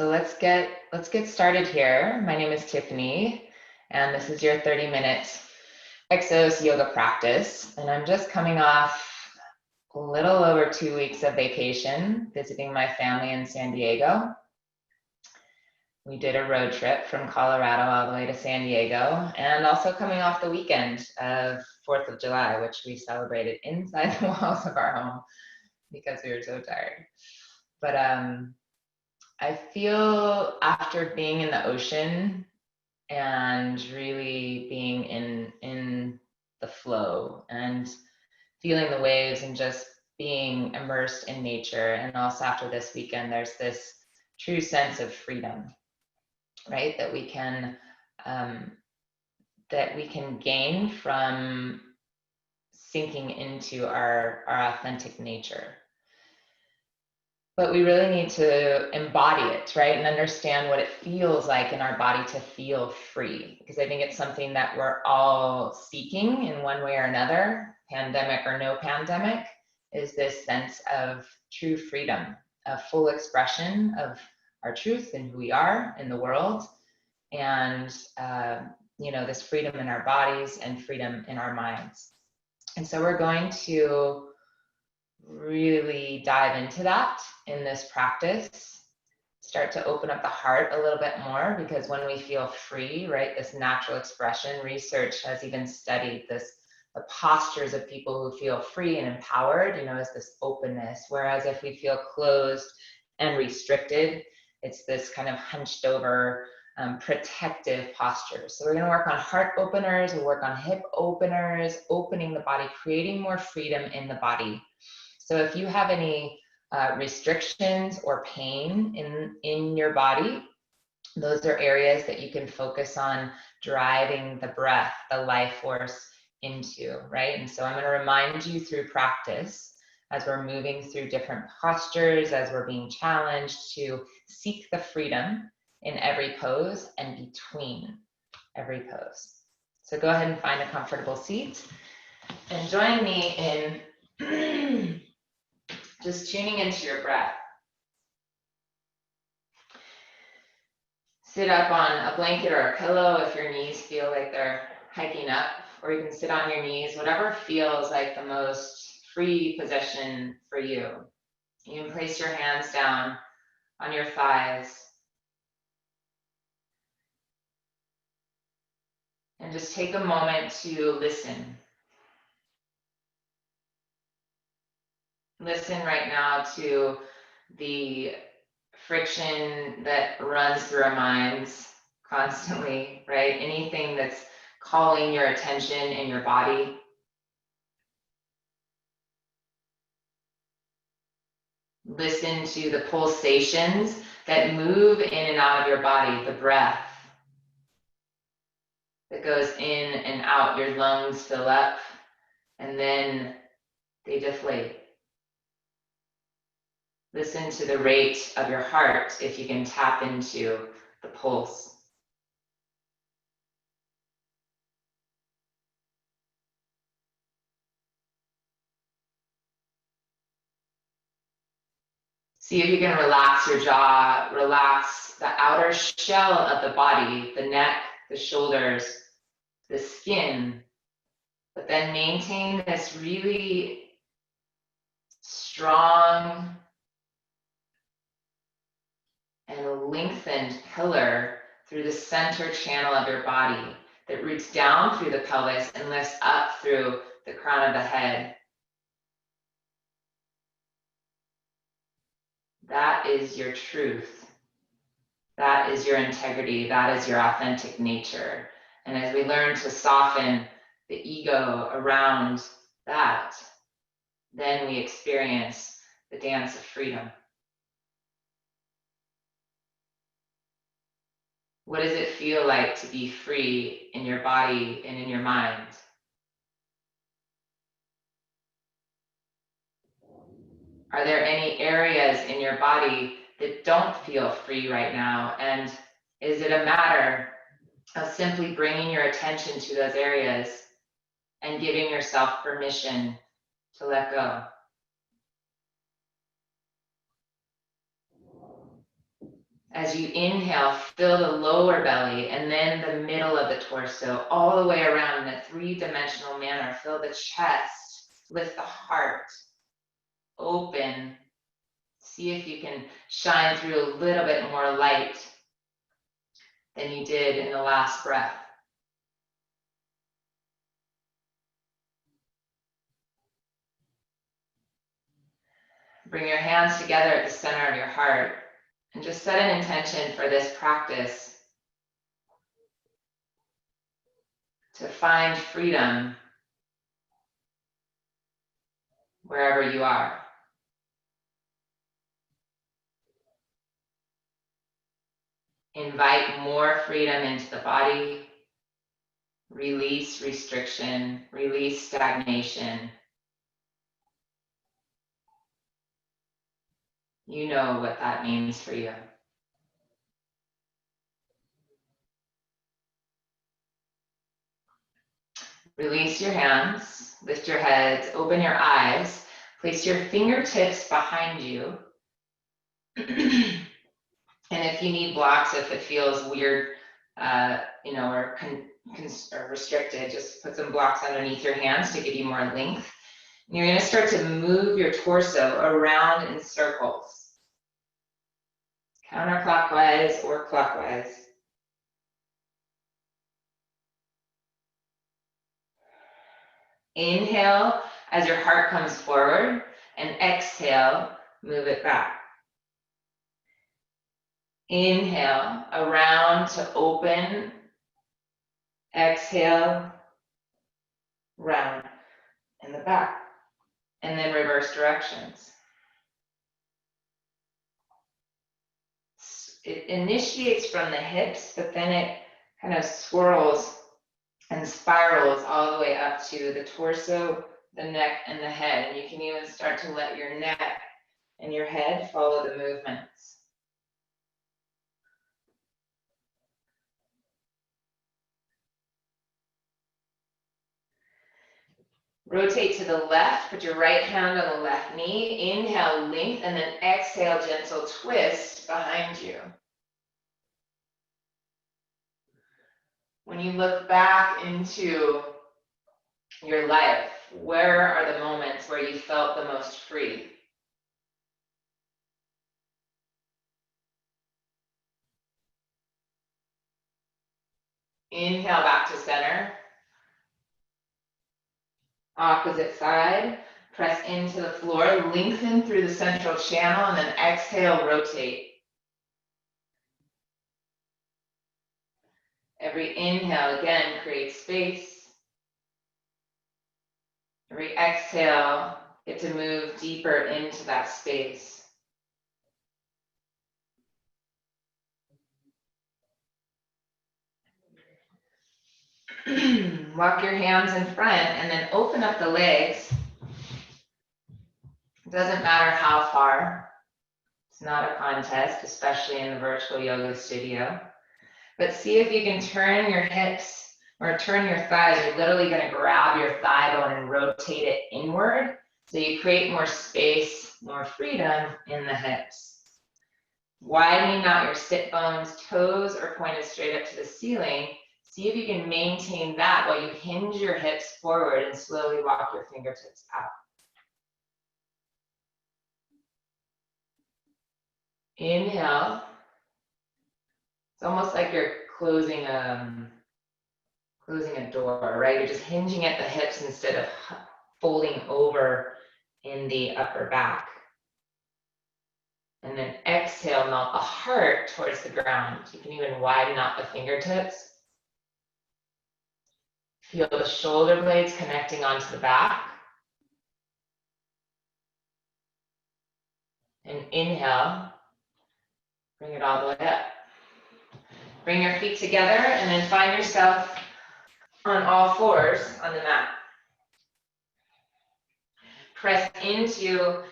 so let's get started here. My name is Tiffany, and this is your 30-minute Exos yoga practice. And I'm just coming off a little over 2 weeks of vacation, visiting my family in San Diego. We did a road trip from Colorado all the way to San Diego, and also coming off the weekend of 4th of July, which we celebrated inside the walls of our home because we were so tired. But I feel after being in the ocean and really being in the flow and feeling the waves and just being immersed in nature, and also after this weekend, there's this true sense of freedom, right? That we can gain from sinking into our authentic nature. But we really need to embody it, right? And understand what it feels like in our body to feel free. Because I think it's something that we're all seeking in one way or another, pandemic or no pandemic, is this sense of true freedom, of full expression of our truth and who we are in the world. And, this freedom in our bodies and freedom in our minds. And so we're going to really dive into that in this practice, start to open up the heart a little bit more, because when we feel free, right, this natural expression, research has even studied this, the postures of people who feel free and empowered, is this openness, whereas if we feel closed and restricted, it's this kind of hunched over, protective posture. So we're going to work on heart openers, we'll work on hip openers, opening the body, creating more freedom in the body. So if you have any restrictions or pain in your body, those are areas that you can focus on driving the breath, the life force into, right? And so I'm going to remind you through practice, as we're moving through different postures, as we're being challenged to seek the freedom in every pose and between every pose. So go ahead and find a comfortable seat and join me in just tuning into your breath. Sit up on a blanket or a pillow if your knees feel like they're hiking up, or you can sit on your knees, whatever feels like the most free position for you. You can place your hands down on your thighs and just take a moment to listen. Listen right now to the friction that runs through our minds constantly, right? Anything that's calling your attention in your body. Listen to the pulsations that move in and out of your body, the breath that goes in and out. Your lungs fill up and then they deflate. Listen to the rate of your heart if you can tap into the pulse. See if you can relax your jaw, relax the outer shell of the body, the neck, the shoulders, the skin, but then maintain this really strong and lengthened pillar through the center channel of your body that roots down through the pelvis and lifts up through the crown of the head. That is your truth. That is your integrity. That is your authentic nature. And as we learn to soften the ego around that, then we experience the dance of freedom. What does it feel like to be free in your body and in your mind? Are there any areas in your body that don't feel free right now? And is it a matter of simply bringing your attention to those areas and giving yourself permission to let go? As you inhale, fill the lower belly and then the middle of the torso all the way around in a three-dimensional manner. Fill the chest, lift the heart, open. See if you can shine through a little bit more light than you did in the last breath. Bring your hands together at the center of your heart and just set an intention for this practice to find freedom wherever you are. Invite more freedom into the body. Release restriction, release stagnation. You know what that means for you. Release your hands, lift your heads, open your eyes, place your fingertips behind you. And if you need blocks, if it feels weird, or restricted, just put some blocks underneath your hands to give you more length. And you're going to start to move your torso around in circles, counterclockwise or clockwise. Inhale as your heart comes forward, and exhale, move it back. Inhale, around to open. Exhale, round in the back. And then reverse directions. It initiates from the hips, but then it kind of swirls and spirals all the way up to the torso, the neck, and the head. And you can even start to let your neck and your head follow the movements. Rotate to the left, put your right hand on the left knee, inhale, length, and then exhale, gentle twist behind you. When you look back into your life, where are the moments where you felt the most free? Inhale back to center. Opposite side, press into the floor, lengthen through the central channel, and then exhale, rotate. Every inhale, again, creates space. Every exhale, get to move deeper into that space. Walk your hands in front and then open up the legs. It doesn't matter how far. It's not a contest, especially in the virtual yoga studio. But see if you can turn your hips or turn your thighs. You're literally going to grab your thigh bone and rotate it inward. So you create more space, more freedom in the hips. Widening out your sit bones, toes are pointed straight up to the ceiling. See if you can maintain that while you hinge your hips forward and slowly walk your fingertips out. Inhale. It's almost like you're closing a door, right? You're just hinging at the hips instead of folding over in the upper back. And then exhale, melt the heart towards the ground. You can even widen out the fingertips. Feel the shoulder blades connecting onto the back. And inhale, bring it all the way up. Bring your feet together and then find yourself on all fours on the mat. Press into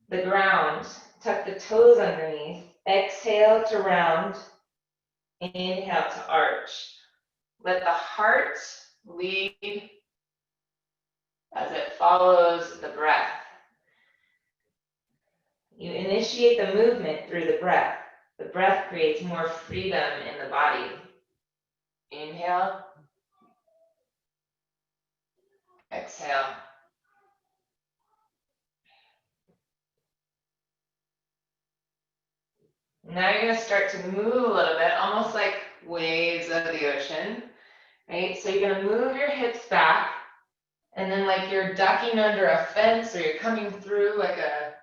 the ground, tuck the toes underneath, exhale to round, inhale to arch. Let the heart lead as it follows the breath. You initiate the movement through the breath. The breath creates more freedom in the body. Inhale. Exhale. Now you're going to start to move a little bit, almost like waves of the ocean, right? So you're going to move your hips back, and then like you're ducking under a fence, or you're coming through like a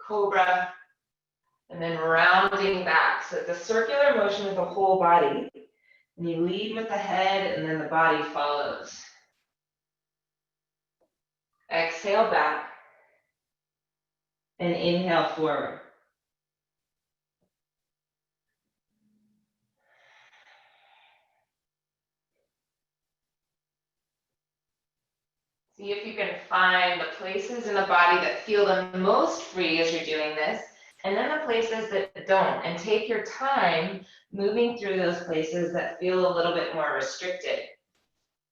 cobra, and then rounding back. So it's a circular motion with the whole body. And you lead with the head, and then the body follows. Exhale back, and inhale forward. See if you can find the places in the body that feel the most free as you're doing this, and then the places that don't. And take your time moving through those places that feel a little bit more restricted.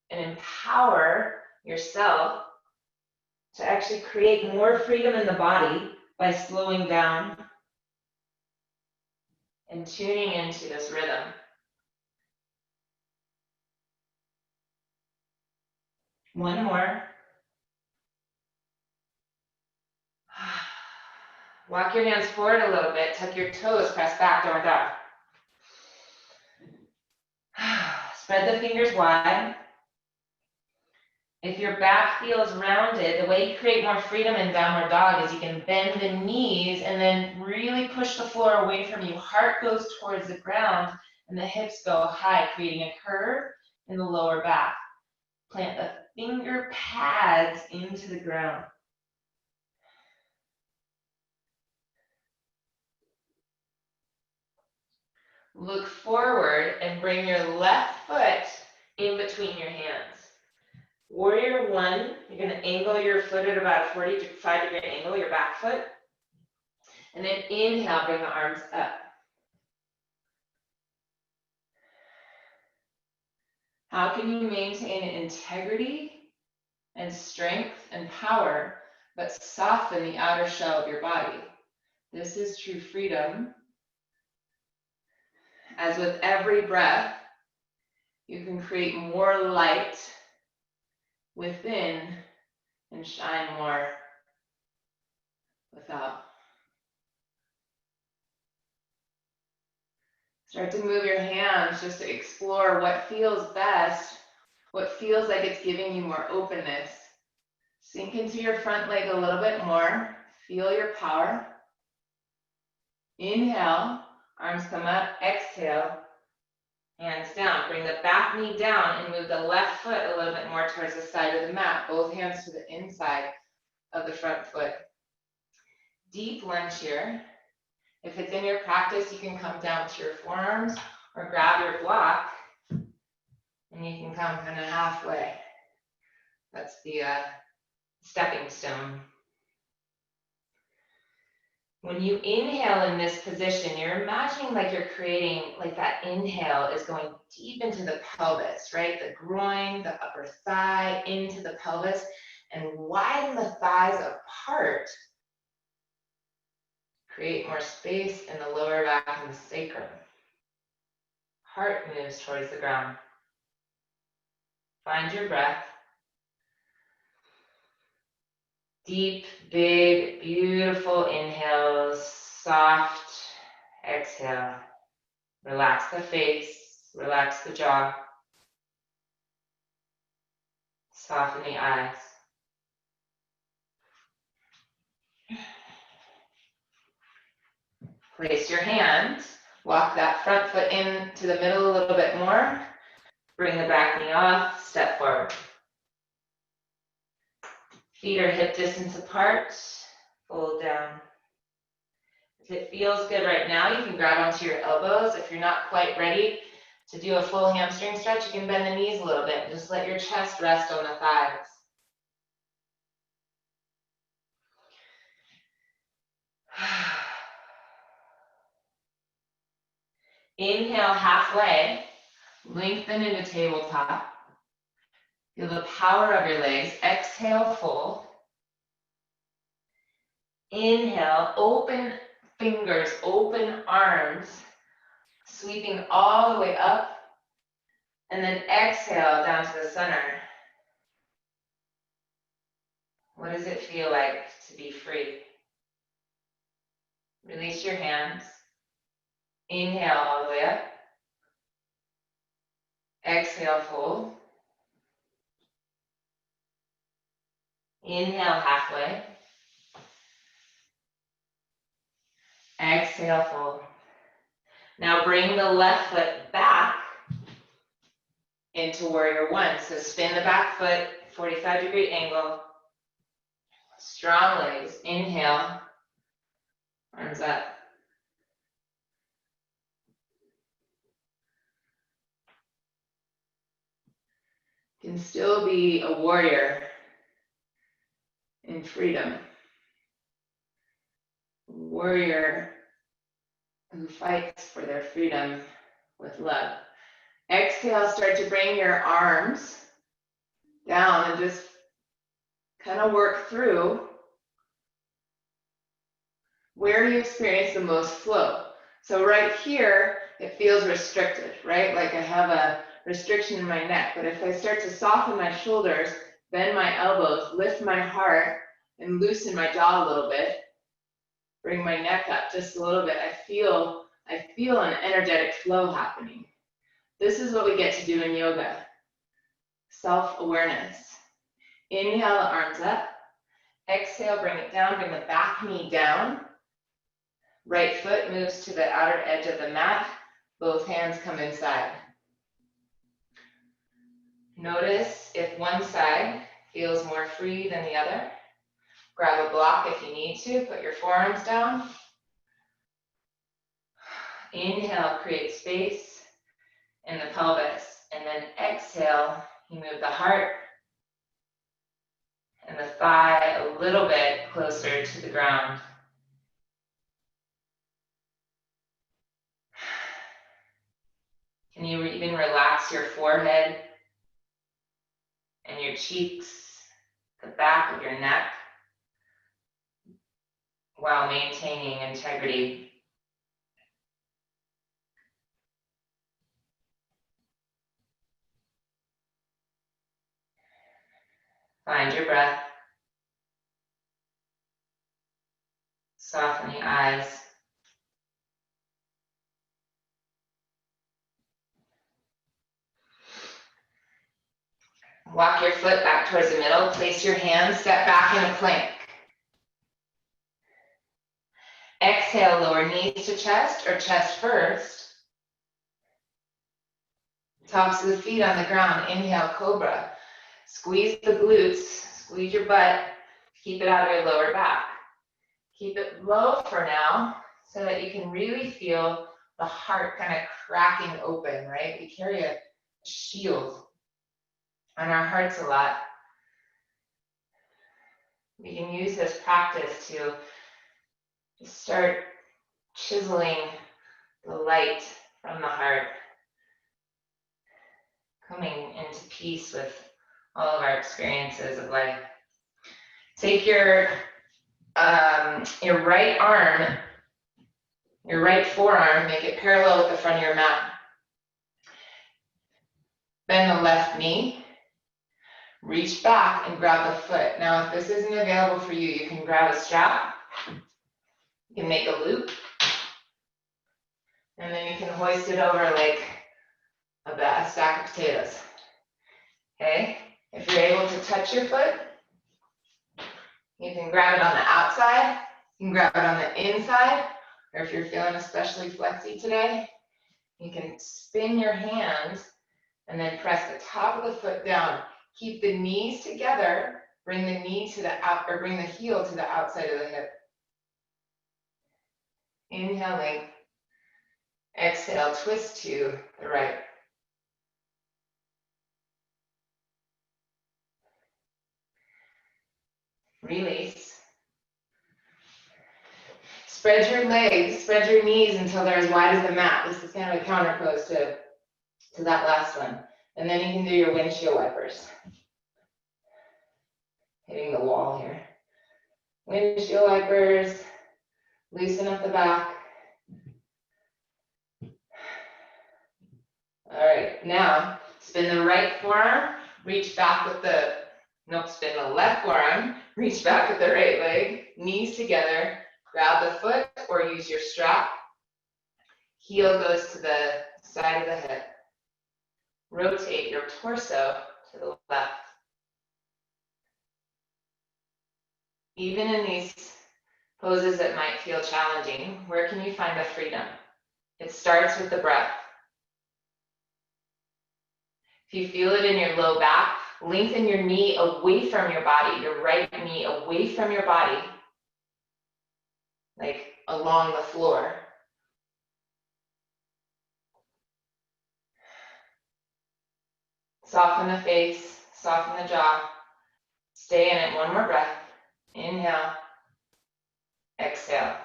And empower yourself to actually create more freedom in the body by slowing down and tuning into this rhythm. One more. Walk your hands forward a little bit, tuck your toes, press back, downward dog. Spread the fingers wide. If your back feels rounded, the way you create more freedom in downward dog is you can bend the knees and then really push the floor away from you. Heart goes towards the ground and the hips go high, creating a curve in the lower back. Plant the finger pads into the ground. Look forward and bring your left foot in between your hands. Warrior one, you're going to angle your foot at about a 45-degree angle, your back foot. And then inhale, bring the arms up. How can you maintain integrity and strength and power, but soften the outer shell of your body? This is true freedom. As with every breath, you can create more light within and shine more without. Start to move your hands just to explore what feels best, what feels like it's giving you more openness. Sink into your front leg a little bit more. Feel your power. Inhale, arms come up. Exhale, hands down. Bring the back knee down and move the left foot a little bit more towards the side of the mat. Both hands to the inside of the front foot. Deep lunge here. If it's in your practice, you can come down to your forearms or grab your block and you can come kind of halfway. That's the stepping stone. When you inhale in this position, you're imagining like you're creating, like that inhale is going deep into the pelvis, right? The groin, the upper thigh, into the pelvis, and widen the thighs apart. Create more space in the lower back and the sacrum. Heart moves towards the ground. Find your breath. Deep, big, beautiful inhales, soft exhale. Relax the face, relax the jaw. Soften the eyes. Place your hands, walk that front foot into the middle a little bit more. Bring the back knee off, step forward. Feet are hip distance apart, fold down. If it feels good right now, you can grab onto your elbows. If you're not quite ready to do a full hamstring stretch, you can bend the knees a little bit and just let your chest rest on the thighs. Inhale halfway, lengthen into tabletop. Feel the power of your legs. Exhale, fold. Inhale, open fingers, open arms, sweeping all the way up, and then exhale down to the center. What does it feel like to be free? Release your hands. Inhale all the way up. Exhale, fold. Inhale halfway. Exhale, fold. Now bring the left foot back into warrior one. So spin the back foot, 45-degree angle. Strong legs. Inhale. Arms up. You can still be a warrior in freedom. Warrior who fights for their freedom with love. Exhale, start to bring your arms down and just kind of work through where you experience the most flow. So right here, it feels restricted, right? Like I have a restriction in my neck, but if I start to soften my shoulders, bend my elbows, lift my heart, and loosen my jaw a little bit, bring my neck up just a little bit, I feel an energetic flow happening. This is what we get to do in yoga. Self-awareness. Inhale the arms up. Exhale, bring it down, bring the back knee down. Right foot moves to the outer edge of the mat. Both hands come inside. Notice if one side feels more free than the other. Grab a block if you need to. Put your forearms down. Inhale, create space in the pelvis. And then exhale, you move the heart and the thigh a little bit closer to the ground. Can you even relax your forehead and your cheeks, the back of your neck, while maintaining integrity? Find your breath. Soften the eyes. Walk your foot back towards the middle. Place your hands, step back in a plank. Exhale, lower knees to chest or chest first. Tops of the feet on the ground. Inhale, cobra. Squeeze the glutes, squeeze your butt. Keep it out of your lower back. Keep it low for now so that you can really feel the heart kind of cracking open, right? We carry a shield on our hearts a lot. We can use this practice to start chiseling the light from the heart, coming into peace with all of our experiences of life. Take your right arm, your right forearm, make it parallel with the front of your mat. Bend the left knee. Reach back and grab the foot. Now, if this isn't available for you, you can grab a strap. You can make a loop. And then you can hoist it over like a stack of potatoes. Okay? If you're able to touch your foot, you can grab it on the outside. You can grab it on the inside. Or if you're feeling especially flexy today, you can spin your hands and then press the top of the foot down. Keep the knees together. Bring the knee to the out, or bring the heel to the outside of the hip. Inhaling. Exhale, twist to the right. Release. Spread your legs, spread your knees until they're as wide as the mat. This is kind of a counter pose to that last one. And then you can do your windshield wipers. Hitting the wall here. Windshield wipers. Loosen up the back. All right, now spin the right forearm, reach back with the, spin the left forearm, reach back with the right leg, knees together, grab the foot or use your strap. Heel goes to the side of the hip. Rotate your torso to the left. Even in these poses that might feel challenging, where can you find the freedom? It starts with the breath. If you feel it in your low back, lengthen your knee away from your body, your right knee away from your body, like along the floor. Soften the face, soften the jaw. Stay in it, one more breath. Inhale, exhale.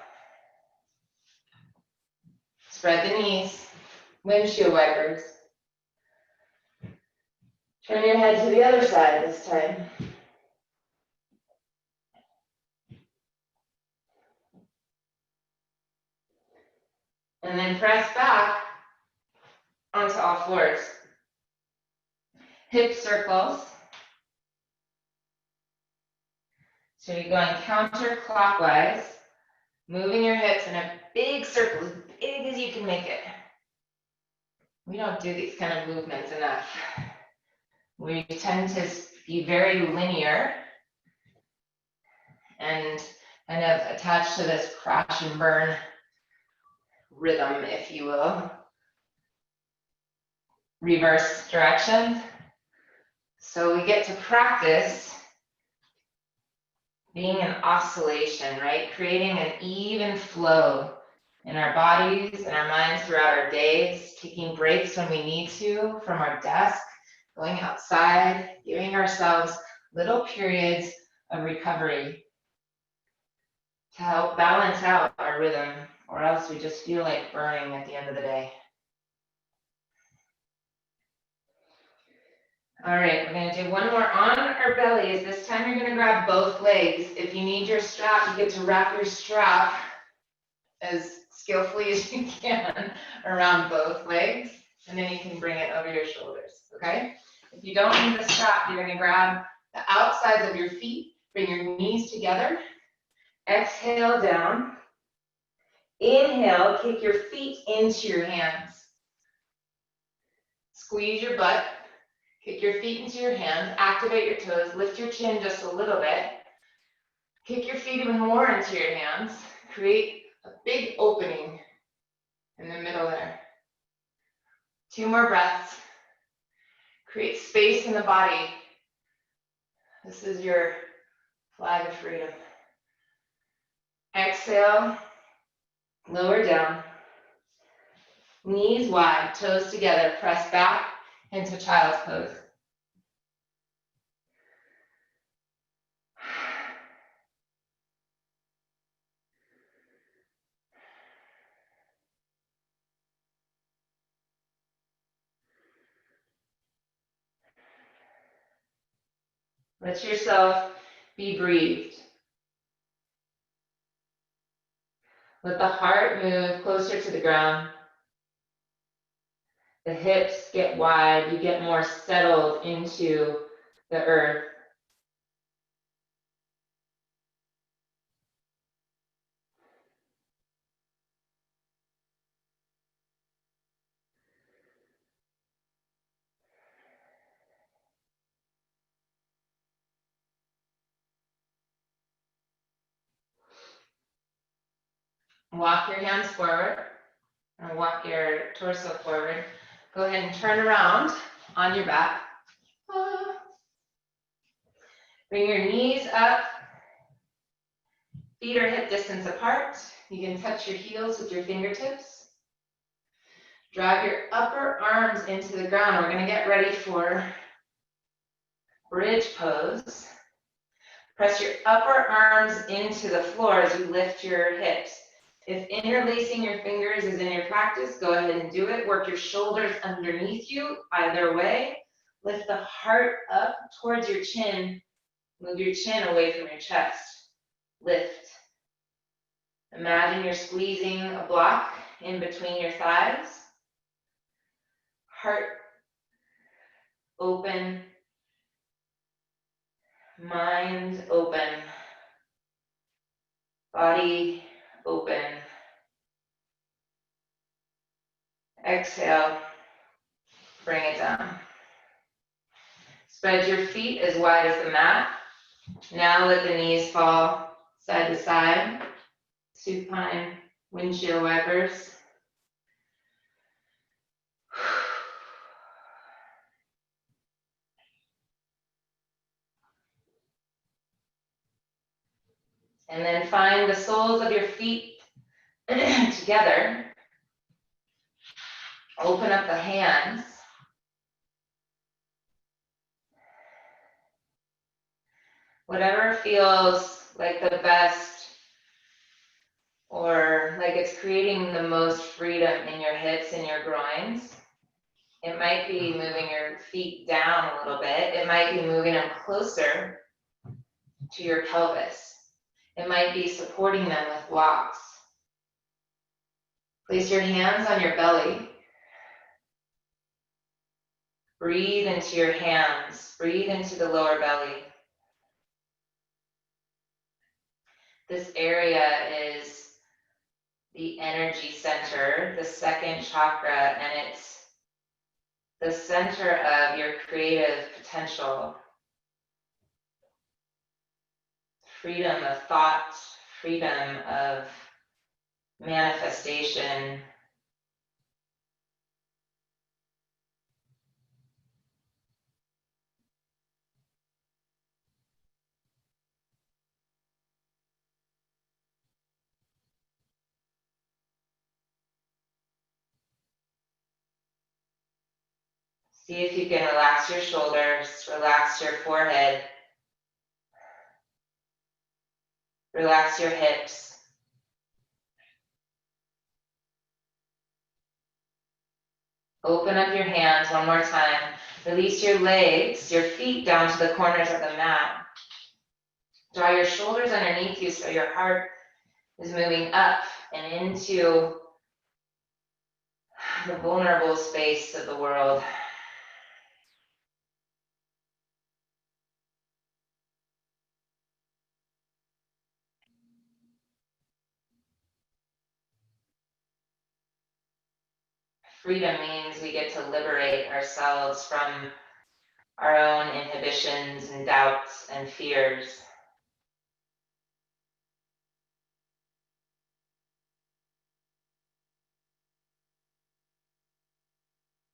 Spread the knees, windshield wipers. Turn your head to the other side this time. And then press back onto all fours. Hip circles. So you're going counterclockwise, moving your hips in a big circle, as big as you can make it. We don't do these kind of movements enough. We tend to be very linear and kind of attached to this crash and burn rhythm, if you will. Reverse direction. So we get to practice being an oscillation, right? Creating an even flow in our bodies and our minds throughout our days, taking breaks when we need to from our desk, going outside, giving ourselves little periods of recovery to help balance out our rhythm, or else we just feel like burning at the end of the day. All right, we're gonna do one more on our bellies. This time you're gonna grab both legs. If you need your strap, you get to wrap your strap as skillfully as you can around both legs, and then you can bring it over your shoulders, okay? If you don't need the strap, you're gonna grab the outsides of your feet, bring your knees together, exhale down, inhale, kick your feet into your hands. Squeeze your butt, kick your feet into your hands, activate your toes, lift your chin just a little bit, kick your feet even more into your hands, create a big opening in the middle there. 2 more breaths. Create space in the body. This is your flag of freedom. Exhale, lower down. Knees wide, toes together, press back into child's pose. Let yourself be breathed. Let the heart move closer to the ground. The hips get wide, you get more settled into the earth. Walk your hands forward, and walk your torso forward. Go ahead and turn around on your back. Bring your knees up. Feet are hip distance apart. You can touch your heels with your fingertips. Drive your upper arms into the ground. We're going to get ready for bridge pose. Press your upper arms into the floor as you lift your hips. If interlacing your fingers is in your practice, go ahead and do it. Work your shoulders underneath you, either way. Lift the heart up towards your chin. Move your chin away from your chest. Lift. Imagine you're squeezing a block in between your thighs. Heart open. Mind open. Body open. Exhale. Bring it down. Spread your feet as wide as the mat. Now let the knees fall side to side. Supine windshield wipers. And then find the soles of your feet together. Open up the hands. Whatever feels like the best, or like it's creating the most freedom in your hips and your groins. It might be moving your feet down a little bit. It might be moving them closer to your pelvis. It might be supporting them with blocks. Place your hands on your belly. Breathe into your hands. Breathe into the lower belly. This area is the energy center, the second chakra, and it's the center of your creative potential. Freedom of thought, freedom of manifestation. See if you can relax your shoulders, relax your forehead, relax your hips. Open up your hands one more time. Release your legs, your feet down to the corners of the mat. Draw your shoulders underneath you so your heart is moving up and into the vulnerable space of the world. Freedom means we get to liberate ourselves from our own inhibitions and doubts and fears.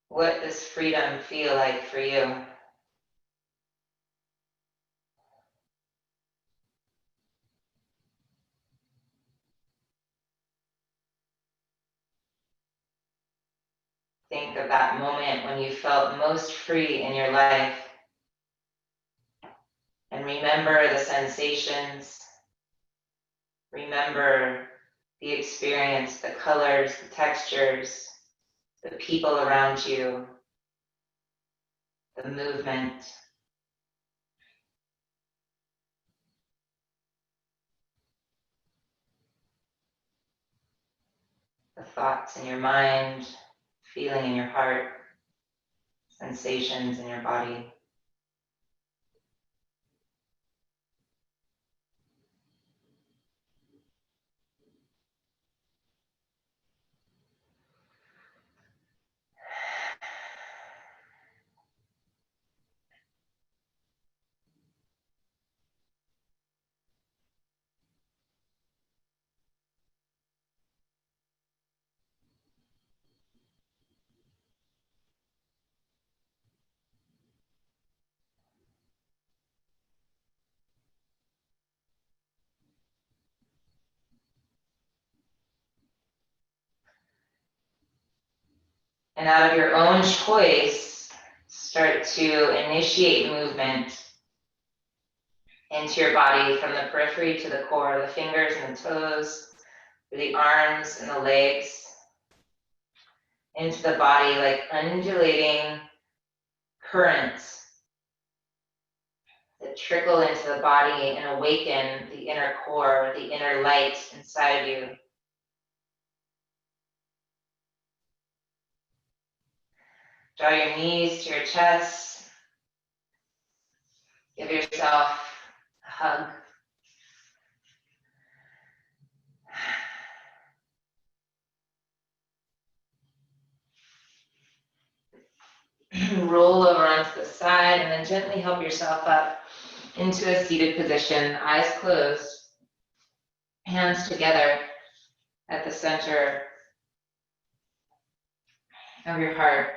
What does freedom feel like for you? Think of that moment when you felt most free in your life. And remember the sensations. Remember the experience, the colors, the textures, the people around you, the movement. The thoughts in your mind, feeling in your heart, sensations in your body. And out of your own choice, start to initiate movement into your body from the periphery to the core, the fingers and the toes, the arms and the legs, into the body like undulating currents that that trickle into the body and awaken the inner core, the inner light inside you. Draw your knees to your chest. Give yourself a hug. Roll over onto the side and then gently help yourself up into a seated position, eyes closed, hands together at the center of your heart.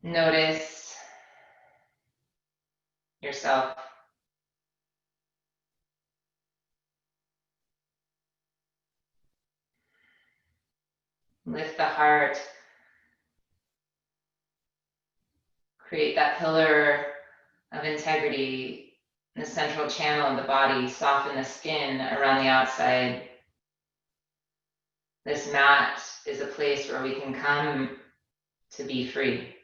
Notice yourself. Lift the heart. Create that pillar of integrity in the central channel of the body. Soften the skin around the outside. This mat is a place where we can come to be free.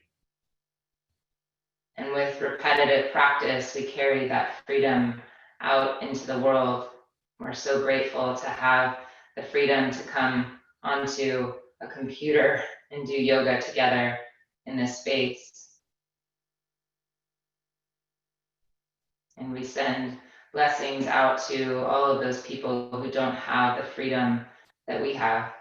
And with repetitive practice, we carry that freedom out into the world. We're so grateful to have the freedom to come onto a computer and do yoga together in this space. And we send blessings out to all of those people who don't have the freedom that we have.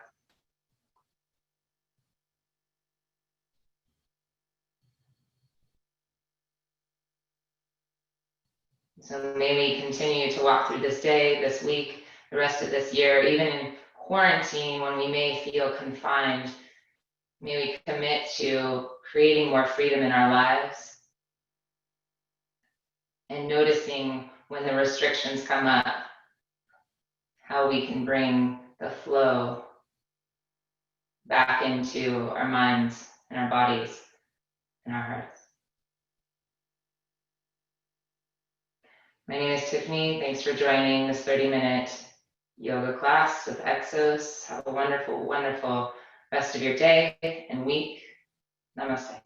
So may we continue to walk through this day, this week, the rest of this year, even in quarantine when we may feel confined. May we commit to creating more freedom in our lives and noticing when the restrictions come up, how we can bring the flow back into our minds and our bodies and our hearts. My name is Tiffany. Thanks for joining this 30-minute yoga class with Exos. Have a wonderful, wonderful rest of your day and week. Namaste.